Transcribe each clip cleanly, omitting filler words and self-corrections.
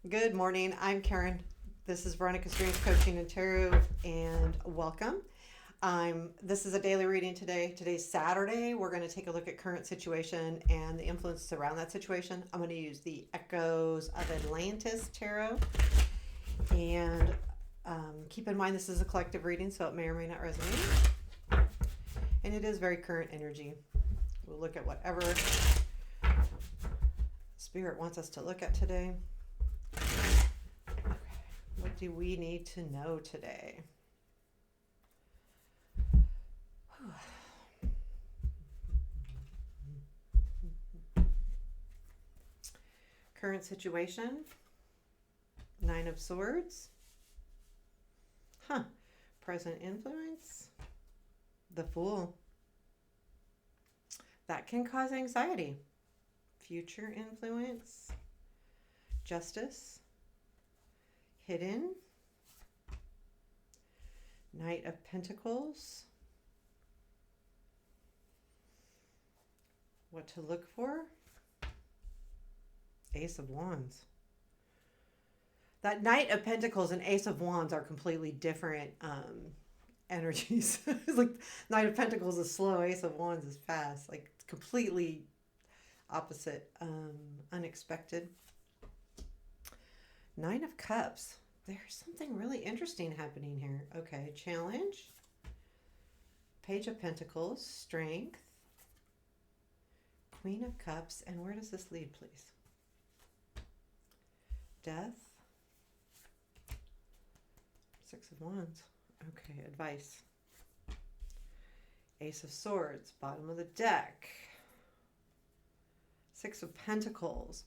Good morning. I'm Karen. This is Veronica's Dreams Coaching and Tarot, and welcome. This is a daily reading today. Today's Saturday. We're going to take a look at current situation and the influences around that situation. I'm going to use the Echoes of Atlantis Tarot, and keep in mind this is a collective reading, so it may or may not resonate. And it is very current energy. We'll look at whatever Spirit wants us to look at today. What do we need to know today? Current situation, Nine of Swords. Present influence, the Fool. That can cause anxiety. Future influence, Justice. Hidden, Knight of Pentacles. What to look for? Ace of Wands. That Knight of Pentacles and Ace of Wands are completely different energies. It's like Knight of Pentacles is slow, Ace of Wands is fast. Like it's completely opposite, unexpected. Nine of Cups. There's something really interesting happening here. Okay, challenge. Page of Pentacles, Strength. Queen of Cups. And where does this lead, please? Death. Six of Wands. Okay, advice. Ace of Swords, bottom of the deck. Six of Pentacles.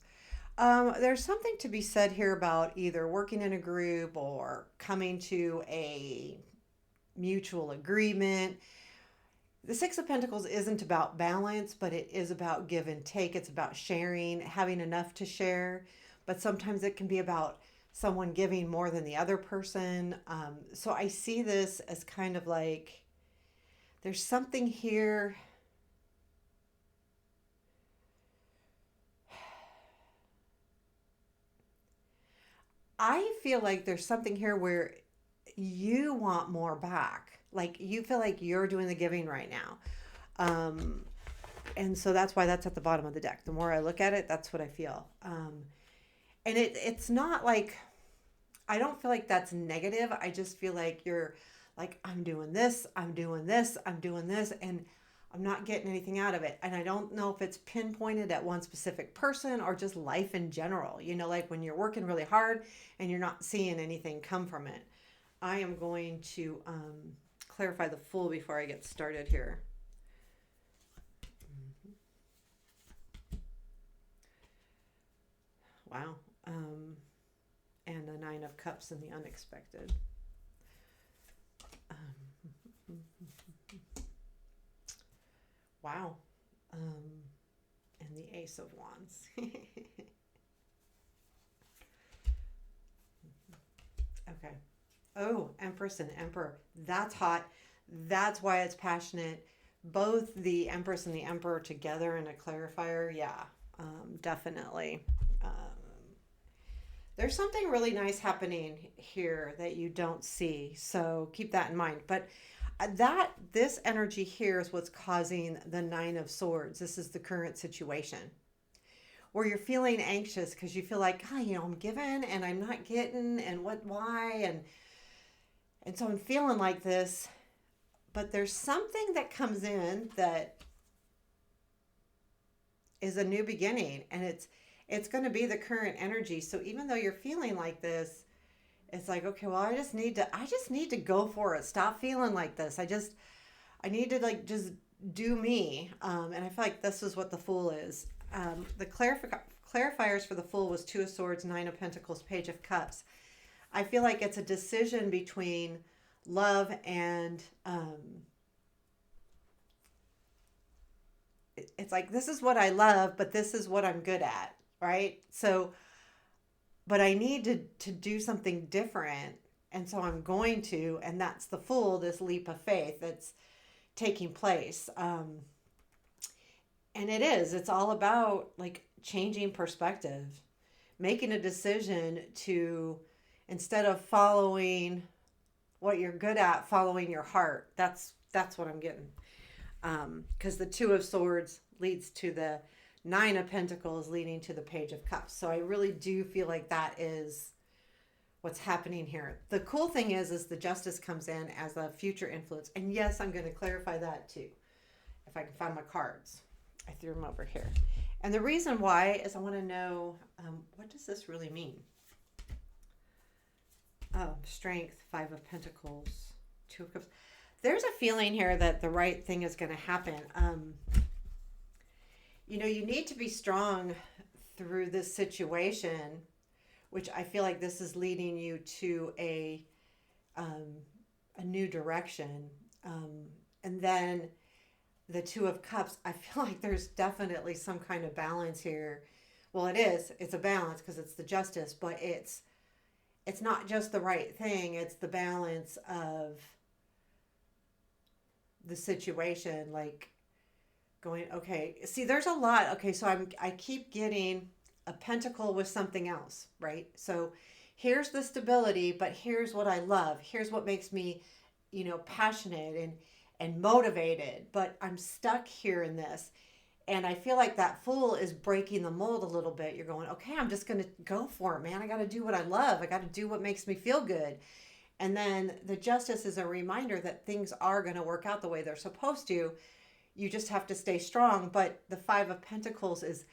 There's something to be said here about either working in a group or coming to a mutual agreement. The Six of Pentacles isn't about balance, but it is about give and take. It's about sharing, having enough to share. But sometimes it can be about someone giving more than the other person. So I see this as kind of like there's something here. I feel like there's something here where you want more back. Like you feel like you're doing the giving right now. And so that's why that's at the bottom of the deck. The more I look at it, that's what I feel. And it's not like, I don't feel like that's negative. I just feel like you're like, I'm doing this, I'm doing this, I'm doing this, and I'm not getting anything out of it. And I don't know if it's pinpointed at one specific person or just life in general. You know, like when you're working really hard and you're not seeing anything come from it. I am going to clarify the Fool before I get started here. Wow. And a Nine of Cups in the unexpected. Wow. And the Ace of Wands. Okay. Oh, Empress and Emperor. That's hot. That's why it's passionate. Both the Empress and the Emperor together in a clarifier. Yeah, definitely. Um, there's something really nice happening here that you don't see. So keep that in mind. But this energy here is what's causing the Nine of Swords. This is the current situation where you're feeling anxious because you feel like, oh, I'm giving and I'm not getting, and why, and so I'm feeling like this. But there's something that comes in that is a new beginning, and it's going to be the current energy. So even though you're feeling like this, it's like, okay, well, I just need to go for it. Stop feeling like this. I need to like just do me. And I feel like this is what the Fool is. The clarifiers for the Fool was Two of Swords, Nine of Pentacles, Page of Cups. I feel like it's a decision between love and it's like, this is what I love, but this is what I'm good at, right? So, but I need to do something different. And so I'm going to, and that's the Fool, this leap of faith that's taking place. And it's all about like changing perspective, making a decision to, instead of following what you're good at, following your heart. That's what I'm getting. Because the Two of Swords leads to the Nine of Pentacles, leading to the Page of Cups. So I really do feel like that is what's happening here. The cool thing is the Justice comes in as a future influence. And yes, I'm going to clarify that too. If I can find my cards. I threw them over here. And the reason why is I want to know, what does this really mean? Oh, Strength, Five of Pentacles, Two of Cups. There's a feeling here that the right thing is going to happen. You know, you need to be strong through this situation, which I feel like this is leading you to a new direction. And then the Two of Cups, I feel like there's definitely some kind of balance here. Well, it is. It's a balance because it's the Justice, but it's not just the right thing. It's the balance of the situation, like going, okay, see, there's a lot. Okay, so I keep getting a pentacle with something else, right? So here's the stability, but here's what I love. Here's what makes me, you know, passionate and motivated, but I'm stuck here in this. And I feel like that Fool is breaking the mold a little bit. You're going, okay, I'm just going to go for it, man. I got to do what I love. I got to do what makes me feel good. And then the Justice is a reminder that things are going to work out the way they're supposed to. You just have to stay strong. But the Five of Pentacles is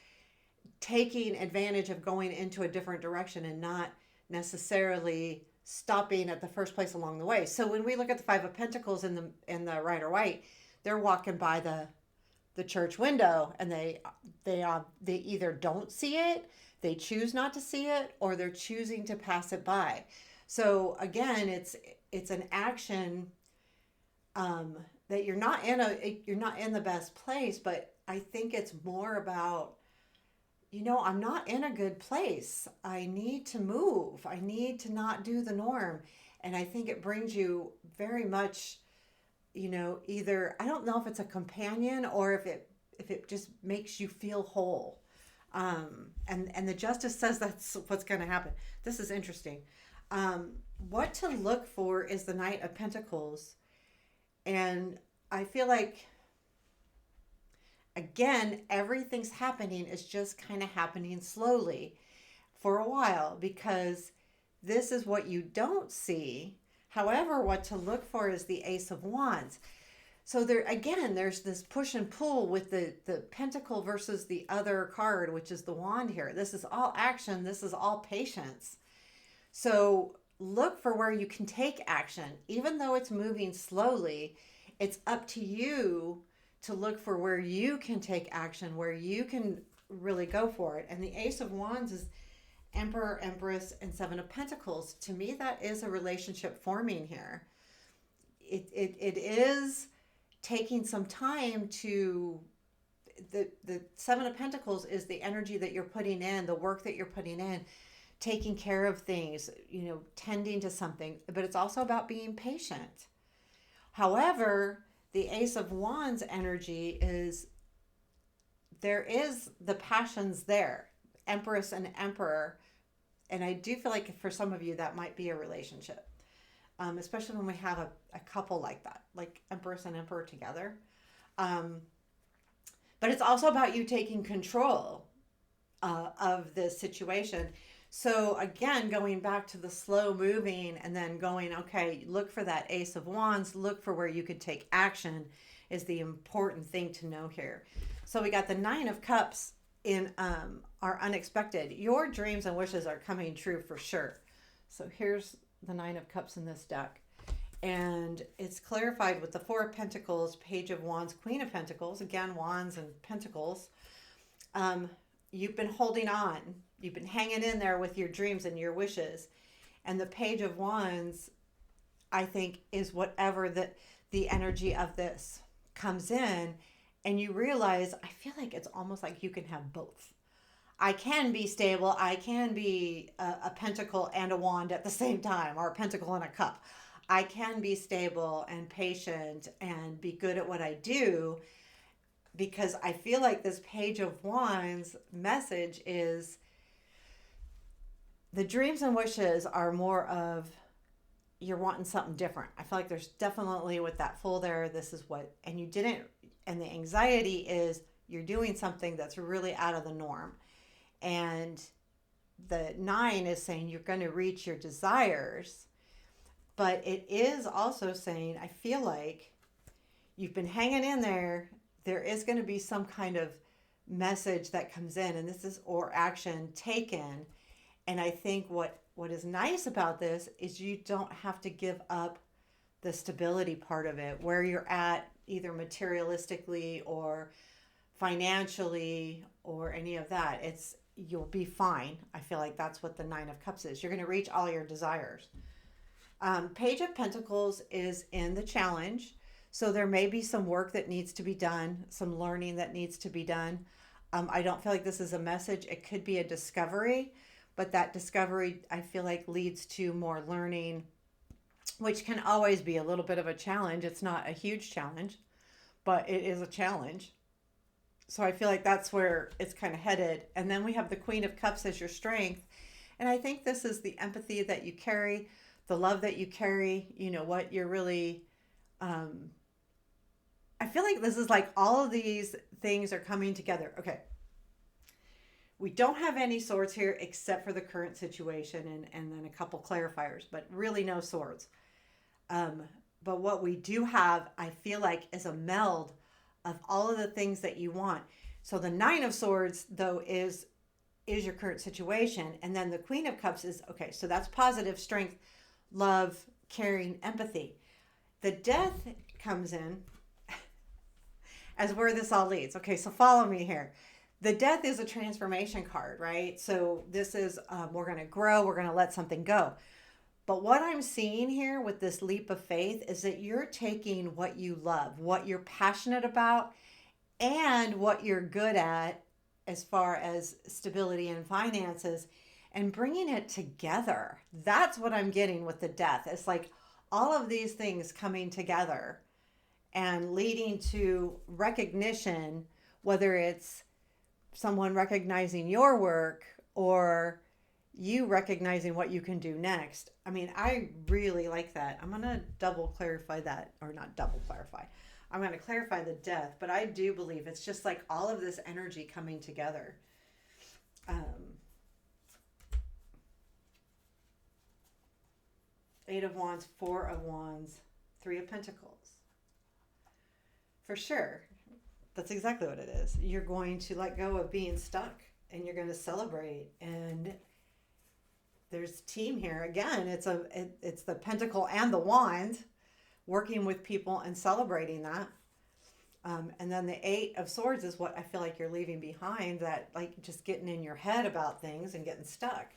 taking advantage of going into a different direction and not necessarily stopping at the first place along the way. So when we look at the Five of Pentacles in the Rider White, they're walking by the church window, and they either don't see it, they choose not to see it, or they're choosing to pass it by. So again, it's an action that you're not in the best place, but I think it's more about, you know, I'm not in a good place. I need to move. I need to not do the norm. And I think it brings you very much, you know, either, I don't know if it's a companion or if it just makes you feel whole. And the Justice says that's what's going to happen. This is interesting. What to look for is the Knight of Pentacles. And I feel like, again, everything's happening is just kind of happening slowly for a while, because this is what you don't see. However, what to look for is the Ace of Wands. So there, again, there's this push and pull with the pentacle versus the other card, which is the wand here. This is all action. This is all patience. So look for where you can take action. Even though it's moving slowly, it's up to you to look for where you can take action, where you can really go for it. And the Ace of Wands is Emperor, Empress, and Seven of Pentacles. To me, that is a relationship forming here. It is taking some time to, the Seven of Pentacles is the energy that you're putting in, the work that you're putting in, taking care of things, you know, tending to something, but it's also about being patient. However, the Ace of Wands energy is, there is the passions there, Empress and Emperor. And I do feel like for some of you, that might be a relationship, especially when we have a couple like that, like Empress and Emperor together. But it's also about you taking control of the situation. So again, going back to the slow moving and then going, okay, look for that Ace of Wands, look for where you could take action is the important thing to know here. So we got the Nine of Cups in our unexpected. Your dreams and wishes are coming true for sure. So here's the Nine of Cups in this deck. And it's clarified with the Four of Pentacles, Page of Wands, Queen of Pentacles. Again, Wands and Pentacles. You've been holding on. You've been hanging in there with your dreams and your wishes. And the Page of Wands, I think, is whatever the energy of this comes in. And you realize, I feel like it's almost like you can have both. I can be stable. I can be a pentacle and a wand at the same time, or a pentacle and a cup. I can be stable and patient and be good at what I do, because I feel like this Page of Wands message is the dreams and wishes are more of you're wanting something different. I feel like there's definitely with that full there, this is what, and you didn't, and the anxiety is you're doing something that's really out of the norm. And the nine is saying you're going to reach your desires, but it is also saying, I feel like you've been hanging in there. There is going to be some kind of message that comes in, and this is or action taken. And I think what is nice about this is you don't have to give up the stability part of it, where you're at either materialistically or financially or any of that. It's you'll be fine. I feel like that's what the Nine of Cups is. You're going to reach all your desires. Page of Pentacles is in the challenge. So there may be some work that needs to be done, some learning that needs to be done. I don't feel like this is a message. It could be a discovery, but that discovery, I feel like, leads to more learning, which can always be a little bit of a challenge. It's not a huge challenge, but it is a challenge. So I feel like that's where it's kind of headed. And then we have the Queen of Cups as your strength. And I think this is the empathy that you carry, the love that you carry, what you're really, I feel like this is like all of these things are coming together. Okay. We don't have any swords here except for the current situation and then a couple clarifiers, but really no swords. But what we do have, I feel like, is a meld of all of the things that you want. So the Nine of Swords, though, is your current situation. And then the Queen of Cups is, okay, so that's positive, strength, love, caring, empathy. The Death comes in as where this all leads. Okay, so follow me here. The Death is a transformation card, right? So this is, we're going to grow, we're going to let something go. But what I'm seeing here with this leap of faith is that you're taking what you love, what you're passionate about, and what you're good at as far as stability and finances, and bringing it together. That's what I'm getting with the Death. It's like all of these things coming together and leading to recognition, whether it's someone recognizing your work or you recognizing what you can do next. I mean, I really like that. I'm going to double clarify that, or not double clarify. I'm going to clarify the Death, but I do believe it's just like all of this energy coming together. Eight of Wands, Four of Wands, Three of Pentacles. For sure. That's exactly what it is. You're going to let go of being stuck and you're going to celebrate. And there's team here. Again, it's the Pentacle and the Wand, working with people and celebrating that. And then the Eight of Swords is what I feel like you're leaving behind, that like just getting in your head about things and getting stuck.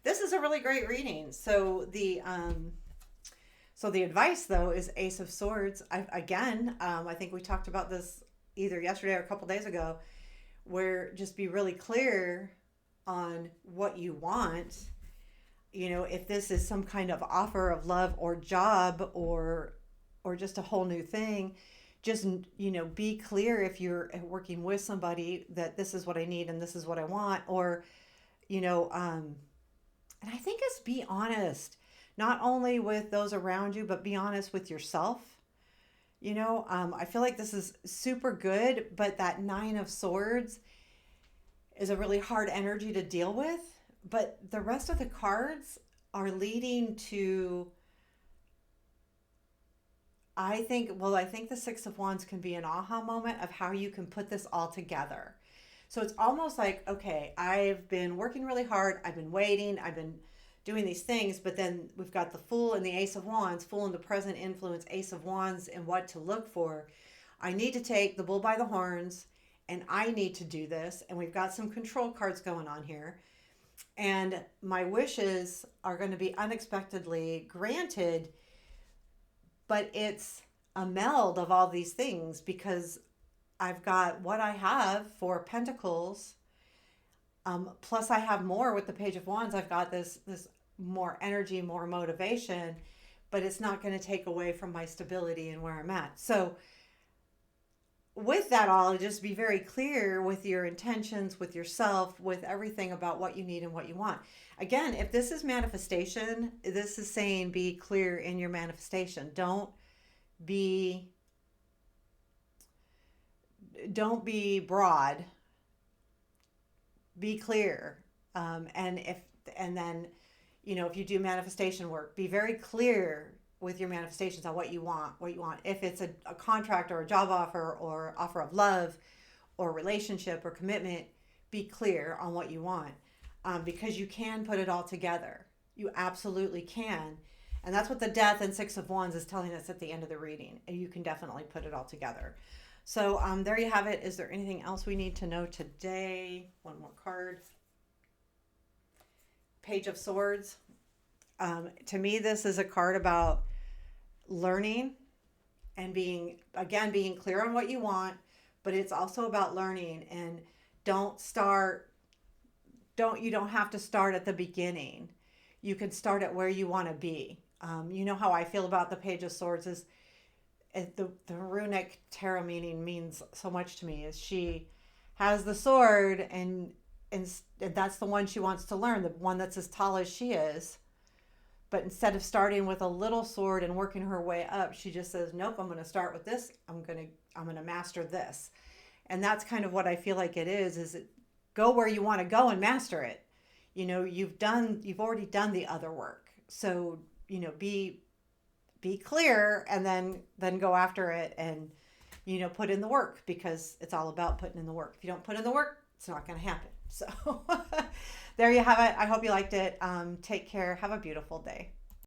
This is a really great reading. So the advice though is Ace of Swords. I think we talked about this either yesterday or a couple days ago, where just be really clear on what you want. If this is some kind of offer of love or job or just a whole new thing, just, be clear if you're working with somebody that this is what I need and this is what I want, or, and I think it's be honest, not only with those around you, but be honest with yourself. I feel like this is super good, but that Nine of Swords is a really hard energy to deal with. But the rest of the cards are leading to, I think the Six of Wands can be an aha moment of how you can put this all together. So it's almost like, okay, I've been working really hard. I've been waiting. I've been doing these things, but then we've got the Fool and the Ace of Wands, Fool in the present, influence, Ace of Wands, and what to look for. I need to take the bull by the horns, and I need to do this. And we've got some control cards going on here. And my wishes are going to be unexpectedly granted, but it's a meld of all these things because I've got what I have for Pentacles, plus I have more with the Page of Wands. I've got this more energy, more motivation, but it's not going to take away from my stability and where I'm at. So with that all, just be very clear with your intentions, with yourself, with everything about what you need and what you want. Again, if this is manifestation, this is saying be clear in your manifestation. Be don't be broad. Be clear. And then, if you do manifestation work, be very clear with your manifestations on what you want. If it's a contract or a job offer or offer of love or relationship or commitment, be clear on what you want, because you can put it all together. You absolutely can. And that's what the Death and Six of Wands is telling us at the end of the reading. And you can definitely put it all together. So there you have it. Is there anything else we need to know today? One more card. Page of Swords. To me, this is a card about learning and being clear on what you want, but it's also about learning. And you don't have to start at the beginning. You can start at where you want to be. You know how I feel about the Page of Swords is the runic tarot meaning means so much to me. Is she has the sword and that's the one she wants to learn, the one that's as tall as she is. But instead of starting with a little sword and working her way up, she just says, "Nope, I'm going to start with this. I'm going to master this." And that's kind of what I feel like it is go where you want to go and master it. You've already done the other work. So, be clear and then go after it and, put in the work, because it's all about putting in the work. If you don't put in the work, it's not going to happen. So there you have it. I hope you liked it. Take care. Have a beautiful day.